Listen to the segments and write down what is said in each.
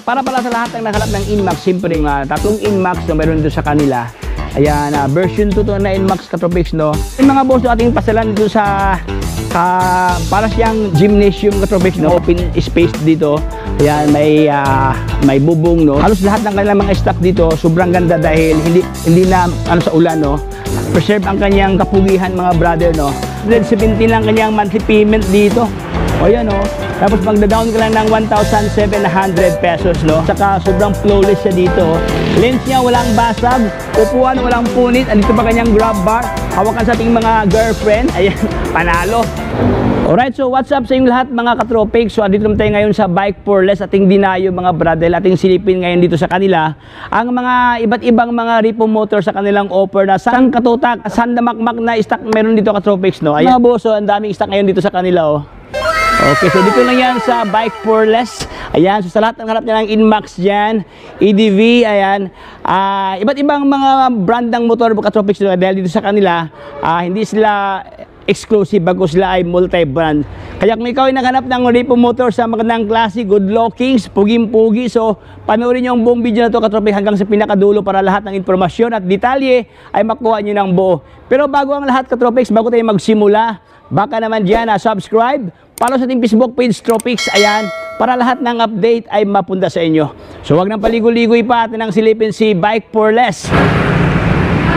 para pala sa lahat ng naghanap ng Inmax, siyempre tatlong Inmax na meron dito sa kanila. Ayan, version 2 to na Inmax Katropics, no. Yung mga boss, ating pasalan dito sa para siyang gymnasium Katropics, no. Open space dito. Ayan, may bubong, no. Halos lahat ng kanilang mga stock dito, sobrang ganda dahil hindi na sa ulan, no. Preserve ang kanyang kapugihan, mga brother, no. 117 lang kanyang monthly payment dito. O yan, no. Tapos magda-down ka lang ng 1,700 pesos, no. Saka sobrang flawless siya dito. Lens niya walang basag, upuan walang punit. Andito pa kanyang grab bar. Hawakan sa ating mga girlfriend. Ayan, panalo. Alright, so what's up sa inyong lahat, mga katropics? So andito naman tayo ngayon sa Bike for Less. Ating dinayo, mga brother, ating silipin ngayon dito sa kanila ang mga iba't ibang mga repo motor sa kanilang offer na sang katutak, sandamakmak na stock meron dito, katropics, no. Ayan, mga boss, so ang daming stock ngayon dito sa kanila, oh. Okay, so dito lang yan sa Bike for Less. Ayan, so sa lahat ng harap niya ng Inmax dyan, EDV, ayan. Iba't ibang mga brand ng motor, katropics, dahil dito sa kanila, hindi sila exclusive, bago sila ay multi-brand. Kaya kung ikaw ay naghanap ng repo motor sa magandang klase, good lookings, puging-pugi, so panoorin nyo ang buong video na to, katropics, hanggang sa pinakadulo para lahat ng informasyon at detalye ay makuha nyo ng buo. Pero bago ang lahat, katropics, bago tayo magsimula, baka naman dyan subscribe, follow sa ating Facebook page, Tropics, ayan, para lahat ng update ay mapunta sa inyo. So wag nang paligoy-ligoy pa, atin ang silipin si Bike for Less.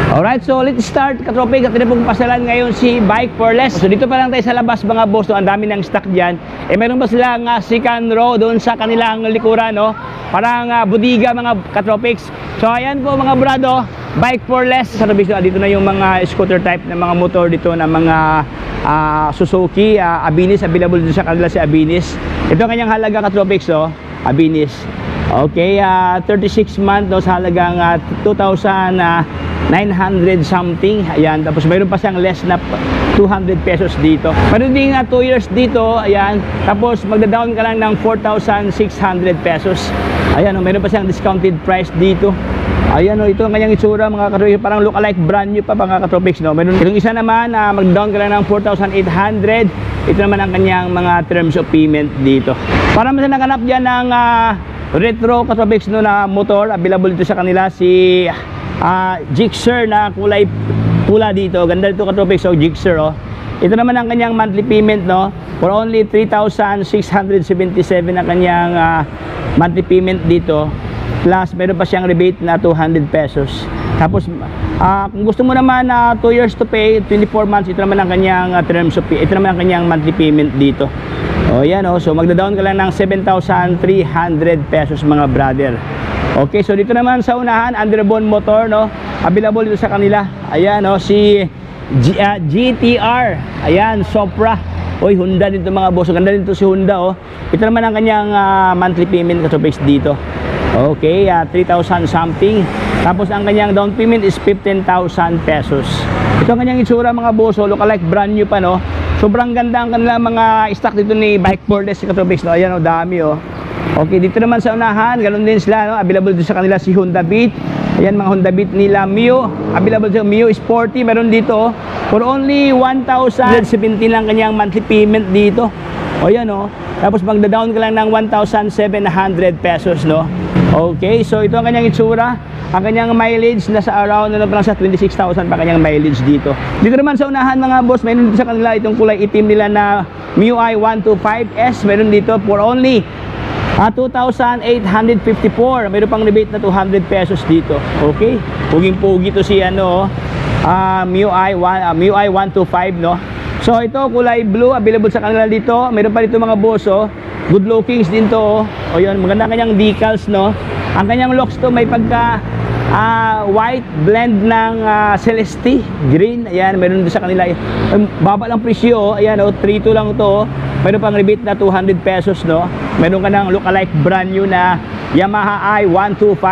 Alright, so let's start, katropics. Atin na pong pasalan ngayon si Bike for Less. So dito pa lang tayo sa labas, mga boss, ang dami ng stock dyan. Meron ba silang second row doon sa kanilang likuran, no? Parang budiga, mga katropics. So ayan po, mga brado, Bike for Less. Sa Robis, dito na yung mga scooter type na mga motor dito na mga Suzuki, Abinis, available dito sa kanila si Abinis. Ito ang kanyang halaga, katropics, oh, Abinis. Okay, 36 month, no, sa halagang 2,900 something. Ayan, tapos mayroon pa siyang less na 200 pesos dito. Mayroon din 2 years dito, ayan. Tapos magda-down ka lang ng 4,600 pesos. Ayan, oh, mayroon pa siyang discounted price dito. Ayan, oh, ito ang kanyang itsura, mga katropics, parang look-alike brand new pa, mga katropics, no. Meron itong isa naman, mag-down ka lang ng 4,800. Ito naman ang kanyang mga terms of payment dito. Para mas naganap dyan ng retro, katropics, no, na motor, available dito sa kanila si Gixxer na kulay pula dito. Ganda dito, katropics, so Gixxer, oh. Ito naman ang kanyang monthly payment, no, for only 3,677 ang kanyang monthly payment dito. Plus, meron pa siyang rebate na 200 pesos. Tapos, kung gusto mo naman 2 years to pay, 24 months, ito naman ang kanyang terms of pay. Ito naman ang kanyang monthly payment dito. O, yan, o. So, magda-down ka lang ng 7,300 pesos, mga brother. Okay, so dito naman sa unahan, Underbone motor, no? Available dito sa kanila. Ayan, o, si GTR. Ayan, Supra. Oy, Honda dito, mga boss. Ganda dito si Honda, oh. Ito naman ang kanyang monthly payment, katropics, dito. Okay, 3,000 something. Tapos ang kanyang down payment is 15,000 pesos. Ito ang kanyang itsura, mga boss, oh, look-alike brand new pa, no. Sobrang ganda ang kanilang mga stock dito ni Bike for Less, katropics, no. Ayan, oh, dami, oh. Okay, dito naman sa unahan, ganoon din sila, no. Available dito sa kanila si Honda Beat. Ayan, mga Honda Beat nila Mio. Available sa Mio Sporty, meron dito, oh, for only 1,017 lang kanyang monthly payment dito. O yan, oh. Tapos magda-down ka lang ng 1,700 pesos, no. Okay, so ito ang kanyang itsura. Ang kanyang mileage nasa around sa 26,000 pa kanyang mileage dito. Dito naman sa unahan, mga boss, mayroon dito sa kanila itong kulay itim nila na MIUI 125S. Mayroon dito for only 2,854. Mayroon pang rebate na 200 pesos dito. Okay, puging-pugi to si MIUI 125, no. So ito kulay blue, available sa kanila dito. Mayroon pa dito, mga boss, oh. Good lookings din to, oh. O yun, maganda kanyang decals, no. Ang kanyang locks to may pagka white blend ng Celeste green. Ayan, meron din sa kanila. Baba lang presyo, oh. Ayan, oh, 3.2 lang to, oh. Meron pang rebate na 200 pesos, no. Meron ka ng look-alike brand new na Yamaha i125.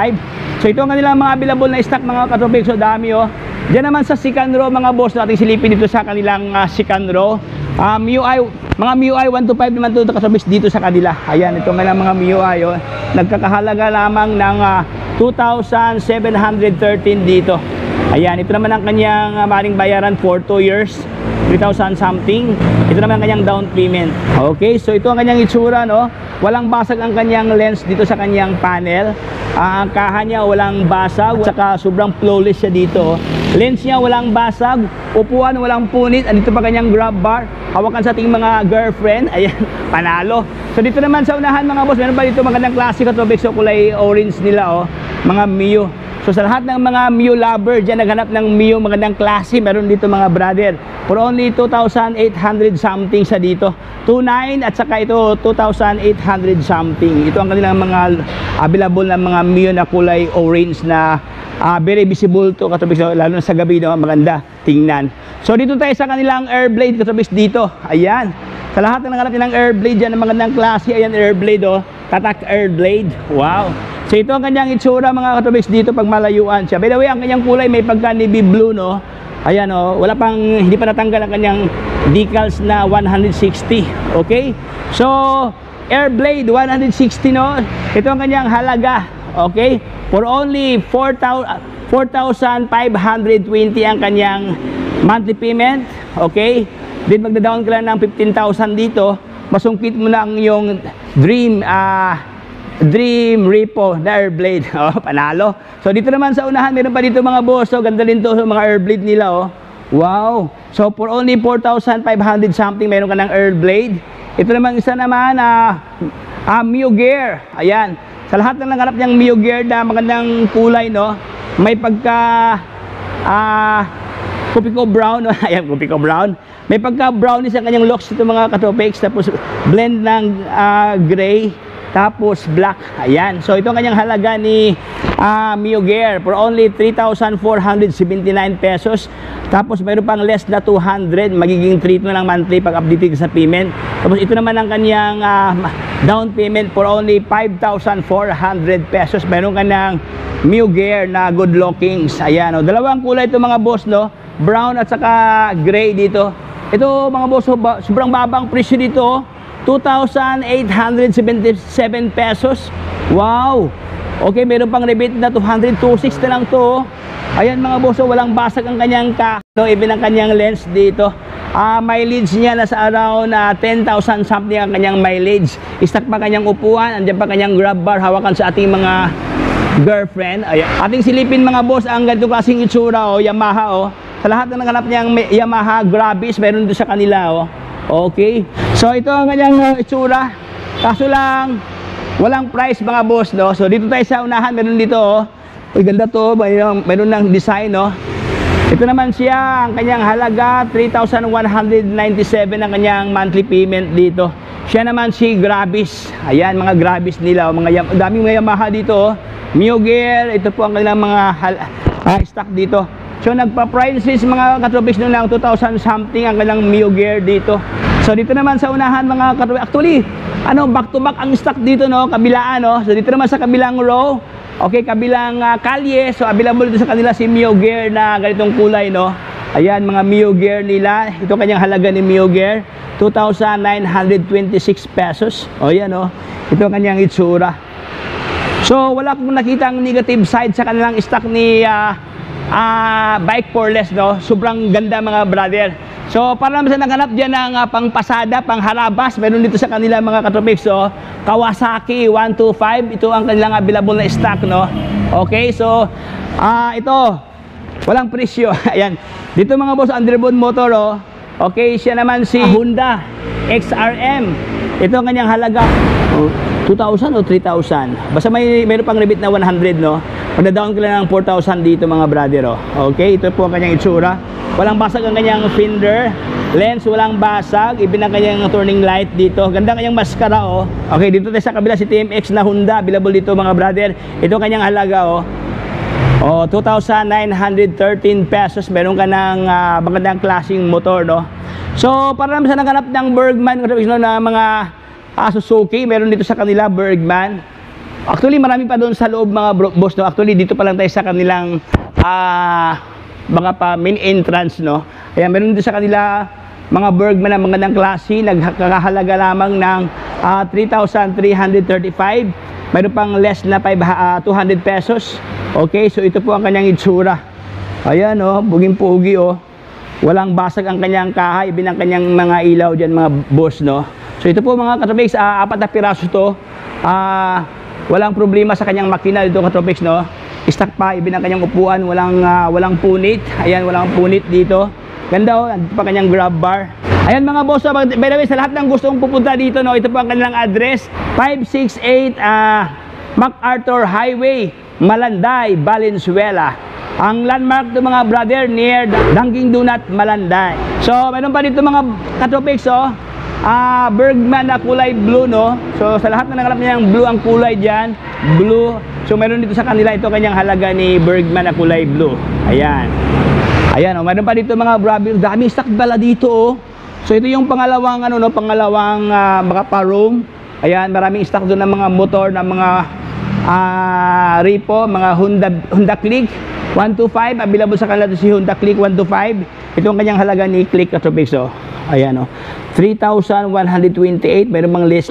So ito ang kanilang mga available na stock, mga katropics, so dami, oh. Diyan naman sa second row, mga boss, nating silipin dito sa kanilang second row. Mga MIUI 125 naman ito, katropics, dito sa kanila. Ayan, ito nga lang mga MIUI, oh. Nagkakahalaga lamang ng 2,713 dito. Ayan, ito naman ang kanyang maring bayaran for 2 years. 3,000 something. Ito naman ang kanyang down payment. Okay, so ito ang kanyang itsura, no? Walang basag ang kanyang lens dito sa kanyang panel. Ang kaha niya walang basag, saka sobrang flawless siya dito. Lens niya walang basag, upuan walang punit. Andito pa kanyang grab bar. Hawakan sa ating mga girlfriend. Ayan, panalo. So dito naman sa unahan mga boss, meron pa dito magandang klase Katropics, so kulay orange nila, oh, mga Mio. So sa lahat ng mga Mio lover dyan naghanap ng Mio magandang klase, meron dito mga brother. For only 2,800 something sa dito. 2,900 at saka ito 2,800 something. Ito ang kanilang mga available na mga Mio na kulay orange na very visible to Katropics, lalo na sa gabi, no? Maganda tingnan. So dito tayo sa kanilang Airblade Katropics dito. Ayan. Sa lahat ng naghanap ng Airblade dyan ng magandang klase, ayan Airblade, oh. Tatak Airblade. Wow. So ito ang kanyang itsura mga Katropics dito pag malayuan siya. By the way, ang kanyang kulay may pagka navy blue, no? Ayan, oh, hindi pa natanggal ang kanyang decals na 160. Okay? So, Airblade 160, no? Ito ang kanyang halaga. Okay? For only 4,520 ang kanyang monthly payment. Okay? Then magda-down ka lang ng 15,000 dito. Masungkit mo na ang iyong Dream Repo na Airblade. Oh, panalo. So dito naman sa unahan, meron pa dito mga boss. So ganda din to mga Airblade nila, oh. Wow. So for only 4,500 something, meron ka ng Airblade. Ito naman isa naman Mio Gear. Ayan. Sa lahat ng naghanap niyang Mio Gear na magandang kulay, no? May pagka Copico brown, no? Ayan, Copico brown. May pagka brownish ang kanyang looks ito mga Katropics, tapos blend ng gray, tapos black. Ayan. So ito ang kanyang halaga ni Mio Gear for only 3,479 pesos. Tapos mayroon pang less na 200, magiging 3 na lang monthly pag updated sa payment. Tapos ito naman ang kanyang down payment for only 5,400 pesos. Mayroon ka ng Mio Gear na good lookings. Ayan, oh. Dalawang kulay ito mga boss, no? Brown at saka gray dito. Ito mga boss, sobrang babang presyo dito, 2,877 pesos. Wow. Okay, meron pang rebate na 226 na lang to. Ayan mga boss, walang basag ang kanyang even ang kanyang lens dito. Mileage niya nasa around 10,000 something ang kanyang mileage. Stock pa kanyang upuan, andyan pa kanyang grab bar, hawakan sa ating mga girlfriend. Ayan. Ating silipin mga boss ang ganito klaseng itsura, oh, Yamaha, oh. Sa lahat na naganap niyang Yamaha Gravis, meron doon sa kanila, oh. Okay. So ito ang kanyang itsura. Kaso lang walang price mga boss, no. So dito tayo sa unahan, meron dito, oh. Uy, ganda to, meron ng design, no. Ito naman siya, ang kanyang halaga 3,197 ang kanyang monthly payment dito. Siya naman si Gravis. Ayan, mga Gravis nila, oh. Daming mga Yamaha dito, oh. Mio Gear, ito po ang kanilang mga stock dito. So nagpa-price list mga Katropics nung lang 2,000 something ang kanilang Mio Gear dito. So dito naman sa unahan mga Katropics, actually back to back ang stock dito, no, kabilaan, no. So dito naman sa kabilang row, okay, kabilang kalye, so available dito sa kanila si Mio Gear na ganitong kulay, no. Ayan, mga Mio Gear nila. Ito kanyang halaga ni Mio Gear, 2,926 pesos. O yan, no. Ito kanyang itsura. So wala akong nakitang negative side sa kanilang stock ni bike for less, no. Sobrang ganda mga brother. So para naman sa naghanap dyan ng pangpasada, pangharabas, meron dito sa kanila mga Katropics, so Kawasaki 125, ito ang kanilang available na stock, no. Okay, so ito walang presyo. Ayan, dito mga boss, Underbone Motor, oh. Okay, siya naman si Honda XRM. Ito ang kanyang halaga, 2,000 o 3,000. Basta mayroon pang rebate na 100, no. Magda-down ko lang ng 4,000 dito mga brother, oh. Okay, ito po ang kanyang itsura. Walang basag ang kanyang fender. Lens, walang basag. Even ang kanyang turning light dito. Ganda kanyang maskara, oh. Okay, dito tayo sa kabila si TMX na Honda. Available dito mga brother. Ito kanyang halaga, oh. 2,913 pesos. Meron ka ng magandang klaseng motor, no. So, para naman sa naghanap ng Bergman, na mga Suzuki, meron dito sa kanila Bergman. Actually, marami pa doon sa loob mga boss, no. Actually, dito pa lang tayo sa kanilang mga main entrance, no. Ayan, meron dito sa kanila mga Bergman na magandang klase, nagkakahalaga lamang ng 3,335. Mayroon pang less na 200 pesos. Okay, so ito po ang kanyang itsura. Ayan, oh, buging-pugi, oh. walang basag ang kanyang kaha, ibin ang kanyang mga ilaw dyan mga boss, no. So ito po mga katropics, 4 na piraso to. Walang problema sa kanyang makina dito katropics, no. Stock pa, ibin ang kanyang upuan, walang punit. Ayan, walang punit dito. Ganda, oh, andito pa kanyang grab bar. Ayan mga boss, so, by the way, sa lahat ng gustong pupunta dito, no, ito po ang kanilang address, 568 MacArthur Highway, Malanday, Valenzuela. Ang landmark to mga brother near Dunkin Donut, Malanday. So, mayroon pa dito mga katropics, oh. Bergman na kulay blue, no. So, sa lahat na nakalap niya yung blue ang kulay diyan, blue. So, mayroon dito sa kanila ito kanyang halaga ni Bergman na kulay blue. Ayan. Ayan, oh, mayroon pa dito mga brother, dami stock bala dito, oh. So, ito yung pangalawang ano, no, pangalawang mga pa-room. Ayan, maraming stock doon ng mga motor, ng mga Repo, mga Honda Click 125, available sa kanila si Honda Click 125. Ito ang kanyang halaga ni Click katropics, oh. Ayan, oh. 3,128, mayroon bang less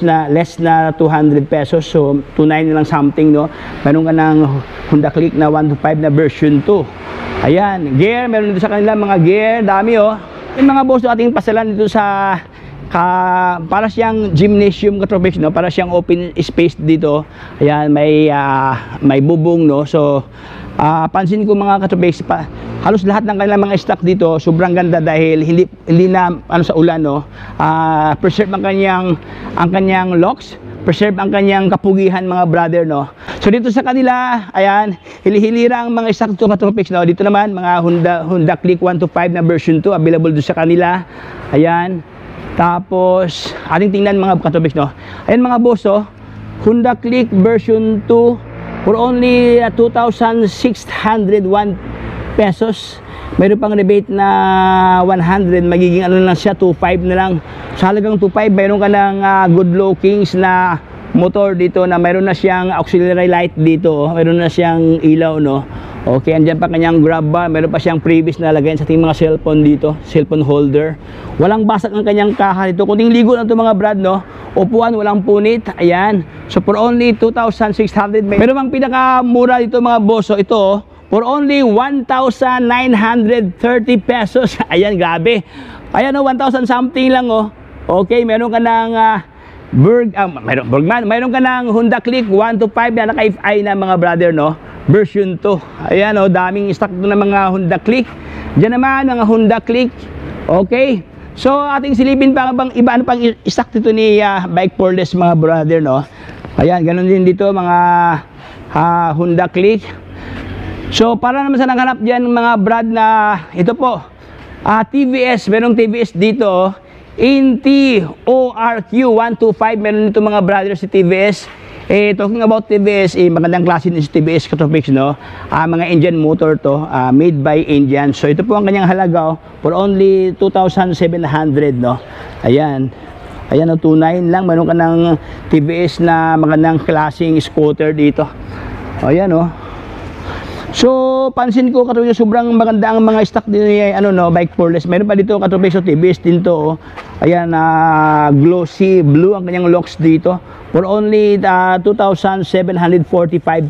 na 200 pesos, so 29 lang something, no. Mayroon ka ng Honda Click na 125 na version 2. Ayan, gear, meron dito sa kanila mga gear, dami, oh. Yung mga boss, ating pasalan dito sa para siyang gymnasium katropics, no, para siyang open space dito. Ayan, may bubong, no. So pansin ko mga katropics, halos lahat ng kanilang mga stock dito sobrang ganda dahil hindi na ano sa ulan, no. Preserve ang kanyang locks, preserve ang kanyang kapugihan mga brother, no. So dito sa kanila, ayan, hilihilira ang mga stock dito katropics, no. Dito naman mga Honda Click 125 na version 2 available dito sa kanila. Ayan. Tapos, ating tingnan mga katropics, no. Ayan mga boss, oh. Honda Click version 2 for only 2,601 pesos. Mayroon pang rebate na 100, magiging ano lang siya, 2,500 na lang. Sa halagang 2,500, mayroon ka ng good lookings na motor dito na mayroon na siyang auxiliary light dito, oh. Mayroon na siyang ilaw, no. Okay, andyan pa kanyang grab bar, mayroon pa siyang previous na lagayan sa ating mga cellphone dito, cellphone holder. Walang basag ang kanyang kaha dito, kunting ligo lang ito mga brad, no. Upuan, walang punit. Ayan, so for only 2,600, mayroon bang pinakamura dito mga boss, so ito, oh, for only 1,930 pesos. Ayan, grabe. Ayan, oh, 1,000 something lang, oh. Okay, meron ka ng mayroon ka ng Honda Click 125 na naka-FI na mga brother, no, version 2. Ayan, oh, daming stock doon ng mga Honda Click. Diyan naman mga Honda Click. Okay, so ating silipin pa bang iba, ano pang stock dito ni Bike for Less mga brother, no. Ayan, ganun din dito mga Honda Click. So para naman sa naghanap dyan mga brad na ito po, TVS, merong TVS dito, oh. Inti ORQ 125, meron dito mga brothers si TVS. Talking about TVS, magandang klase din si TVS katropics, no. Mga Indian motor to, made by Indian. So ito po ang kanyang halaga, oh, for only 2,700, no. Ayan. Ayan, oh, 29 lang. Meron ka ng TVS na magandang klaseng scooter dito. Ayan, oh. So, pansin ko katropics, sobrang maganda ang mga stock din ni Bike for Less. Meron pa dito katropics, TVS din to, oh. Ayan, glossy blue ang kanyang locks dito. For only 2,745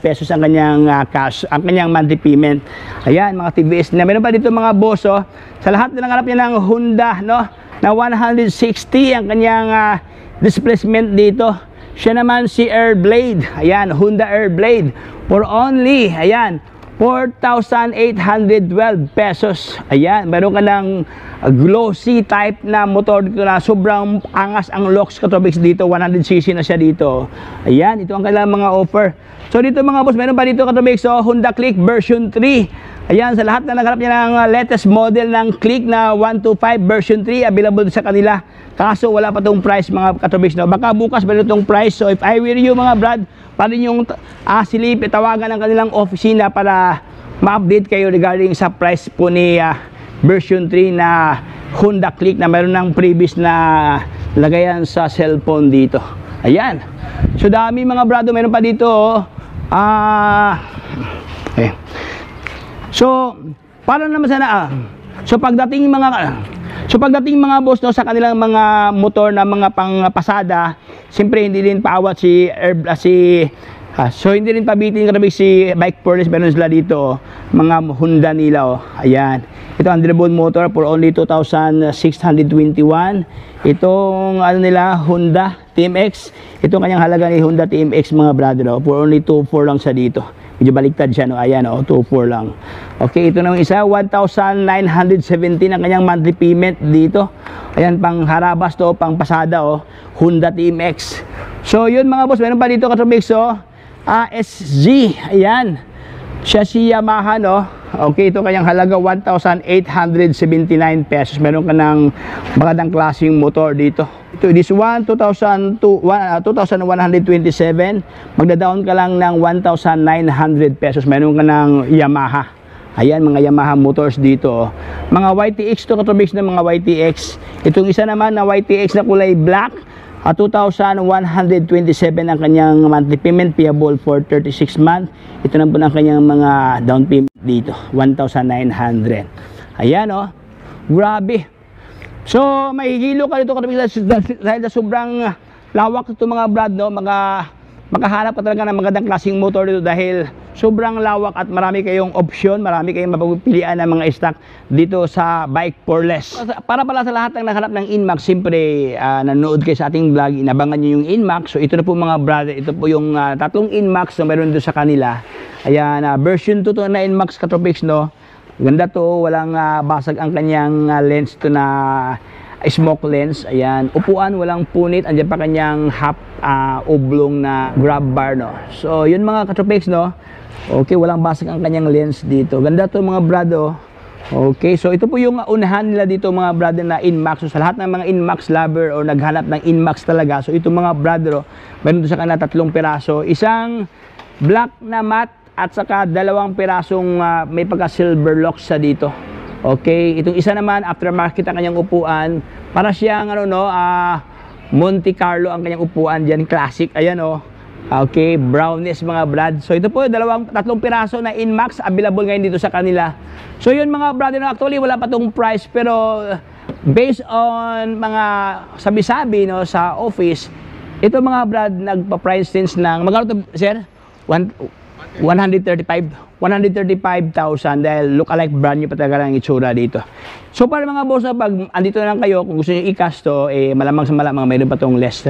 pesos ang kanyang cash, ang kanyang monthly payment. Ayan, mga TVS na. Meron pa dito mga boss, oh. Sa lahat na nangarap niya ng Honda, no, na 160 ang kanyang displacement dito. Siya naman si Airblade. Ayan, Honda Airblade. For only, ayan, 4,812 pesos. Ayan, meron ka ng glossy type na motor dito na sobrang angas ang locks katropics dito. 100cc na siya dito. Ayan, ito ang kailangan mga offer. So dito mga boss, meron pa dito katropics, so Honda Click version 3. Ayan, sa lahat na naghanap niya ng latest model ng Click na 125 version 3, available sa kanila. Kaso wala pa tong price mga katropics, no. Baka bukas meron tong price. So if I were you mga brad, pa rin yung silip, tawagan ng kanilang opisina para ma-update kayo regarding sa price po ni version 3 na Honda Click na mayroon ng previous na lagayan sa cellphone dito. Ayan, so dami mga brado. Meron pa dito, oh. So para naman sana so pagdating mga boss, no, sa kanilang mga motor na mga pangpasada, siyempre hindi din paawat si So hindi rin pabitin katabi si Bike Porles, meron sila dito, mga Honda nila, ayan. Ito Underbone motor for only 2,621. Itong ano nila, Honda TMX, ito kanyang halaga ni Honda TMX mga brother, for only 2,400 lang sa dito. Medyo baliktad siya, no? Ayan, 2,400 lang. Okay, ito naman isa, 1,917 ang kanyang monthly payment dito. Ayan, pang harabas to, pang pasada, Honda TMX. So yun mga boss, meron pa dito katrobix, SG, ayan, siya si Yamaha, no? Okay, ito kanyang halaga 1,879 pesos. Meron ka ng magandang klaseng motor dito. Ito, this one, 2,127. Magda-down ka lang ng 1,900 pesos. Meron ka ng Yamaha. Ayan, mga Yamaha motors dito. Mga YTX to katrobix na mga YTX. Itong isa naman na YTX na kulay black, 2,127 ang kanyang monthly payment, payable for 36 months. Ito na po ang kanyang mga down payment dito, 1,900. Ayan, grabe. So mahihilo ka dito dahil sa sobrang lawak ito mga brad, no? Makahanap ka talaga ng magandang klaseng motor dito dahil sobrang lawak at marami kayong option, marami kayong mapagpilian ng mga stock dito sa Bike Porles. Para pala sa lahat ng naghanap ng Inmax, siyempre nanood kayo sa ating vlog, inabangan nyo yung Inmax. So ito na po mga brother, ito po yung tatlong Inmax na meron doon sa kanila. Ayan, version 2 to na Inmax katrobix, no? Ganda to, walang basag ang kanyang lens to na smoke lens. Ayan, upuan, walang punit. Andiyan pa kanyang half oblong na grab bar, no? So yun mga katrobix, no? Okay, walang basag ang kanyang lens dito. Ganda to mga brado. Okay, so ito po yung unahan nila dito mga brother na Inmax. So sa lahat ng mga Inmax lover o naghanap ng Inmax talaga, so ito mga brother, meron doon sa kanila 3 piraso. Isang black na matte at saka 2 pirasong may pagka silver locks sa dito. Okay, itong isa naman aftermarket ang kanyang upuan. Para siyang Monte Carlo ang kanyang upuan diyan, classic. Ayan, okay, brownness mga brad. So ito po 3 piraso na Inmax available ngayon dito sa kanila. So yun mga brother, actually wala pa tong price, pero based on mga sabi-sabi, no, sa office, ito mga brad nagpa-price since ng magkano to, sir? 135,000 dahil look-alike brand nyo pa talaga ng itsura dito. So para mga boss, pag andito na lang kayo, kung gusto nyo i-cash to, malamang sa malamang mayroon pa tong less,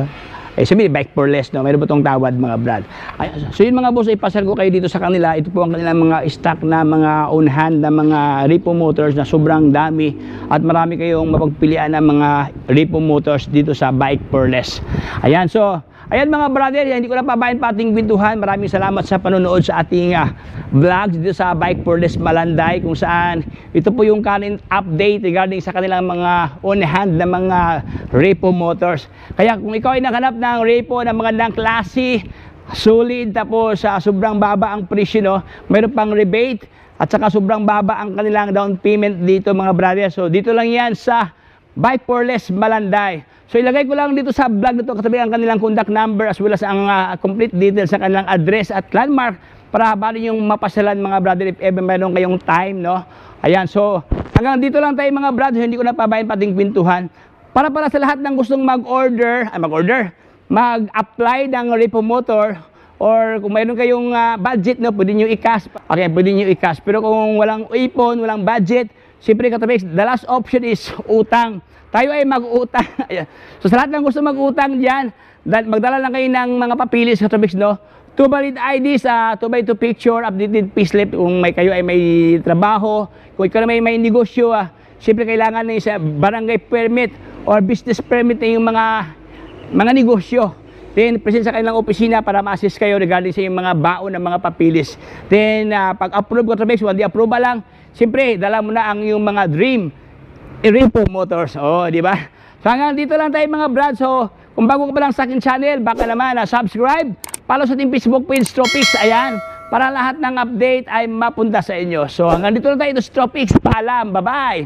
sabi, Bike Porles, no? Mayroon pa tong tawad mga brad. So yun mga boss, ipasal ko kayo dito sa kanila. Ito po ang kanilang mga stock na mga on hand na mga repo motors na sobrang dami at marami kayong mapagpilian ng mga repo motors dito sa Bike Porles. Ayan, so ayan mga brother, hindi ko na pabayan pa ating kwentuhan. Maraming salamat sa panonood sa ating vlog dito sa Bike Porles Malanday, kung saan ito po yung current update regarding sa kanilang mga on-hand na mga repo motors. Kaya kung ikaw ay naghanap ng repo na magandang klase, solid, tapos sobrang baba ang presyo, no? Mayroon pang rebate at saka sobrang baba ang kanilang down payment dito mga brother. So dito lang yan sa Bike Porles Malanday. So ilagay ko lang dito sa vlog na ito katabi ang kanilang contact number as well as ang complete details sa kanilang address at landmark para bali yung mapasyalan mga brother if ever meron kayong time, no? Ayan, so hanggang dito lang tayo mga brother, hindi ko na pabayan pating kwentuhan. Para sa lahat ng gustong mag-apply ng repo motor, or kung mayroon kayong budget, no, pwede nyo i-cash. Okay, pwede nyo i-cash. Pero kung walang ipon, walang budget, siyempre katabik, the last option is utang. Tayo ay mag-utang. So sa lahat ng gusto mag-utang dyan, magdala lang kayo ng mga papilis katabik, no? 2 valid IDs, 2x2 picture, updated payslip kung kayo ay may trabaho, kung ikaw na may negosyo, siyempre kailangan na sa barangay permit or business permit na yung mga negosyo. Then present sa kanilang opisina para ma-assist kayo regarding sa yung mga baon ng mga papilis. Then pag approve ko trabix, hindi approve lang, siyempre dala mo na ang yung mga dream repo motors. Di ba? So hanggang dito lang tayo mga brad. So kung bago ka pa lang sa akin channel, baka naman subscribe, follow sa ating Facebook page Stropix, ayan, para lahat ng update ay mapunta sa inyo. So hanggang dito lang tayo, ito Stropix, paalam, bye bye.